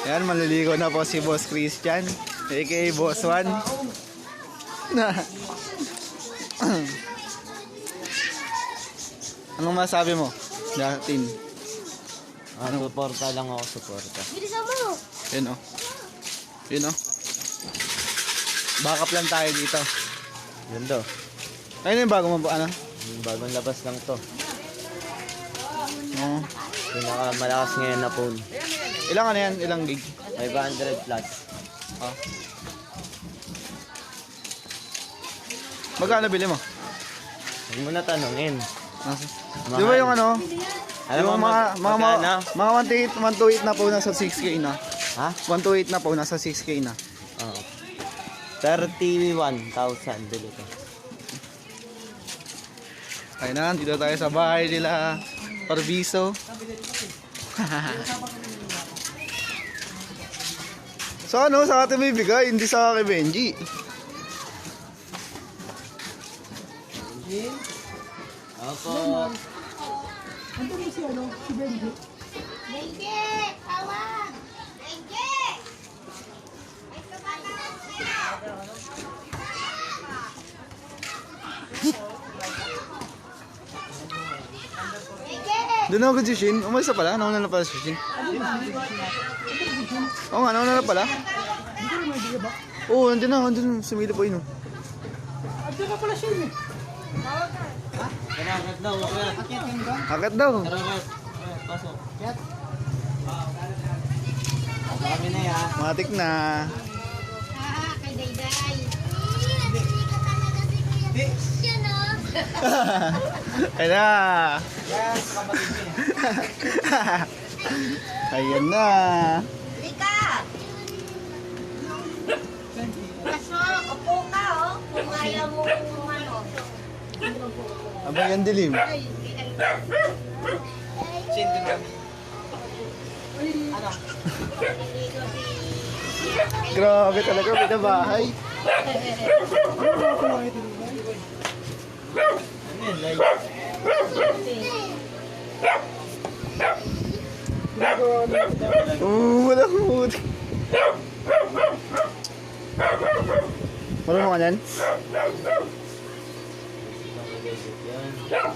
Yan, maliligo na po si Boss Christian, aka Boss Juan. Anong masabi mo, Jatin? Suporta lang ako, suporta. Bilisan mo. Yun o. Yun o. Backup lang tayo dito. Yun do. Ayun yung bago mo ba, ano? Bagong labas lang to. Oo. Pinakamalakas ngayon na phone. Ilang ano yan? Ilang gig? 500 plus. Ah. Magkano bili mo? Huwag mo na tanongin. Di ba yung ano? Alam Yung mo mga 128 na po nasa 6K na. Ha? 128 na po nasa 6K na. Oo. 31,000 bili ko. Ayun na, dito tayo sa bahay nila Parbiso. So ano, sa atin may bigay, hindi sa kay Benji. Opo. Benji! Tawag! Benji! Ay, tumatawag sa'yo! Benji! Doon ako si Shin. Umalis na pala. Nauna na pala si Shin. Oo nga, nauna na pala. Oo, nandiyan na. Nandiyan sumili po yun. Andiyan ka pala siya eh. Tarakat daw, okay. Hakat daw. Tarakat. Pasok. Kami na yan. Matik na. Kay Dayday. Hindi ka talaga si Kuya Christian, oh. Ayun na. Ayan na. Lika! Pasok, upo ka, oh. Kung ayaw mo ano. Abang yan dilim. Grabe talaga, binabahay. Ano yun, like? Wala mood. Marunong ka yan? Yan.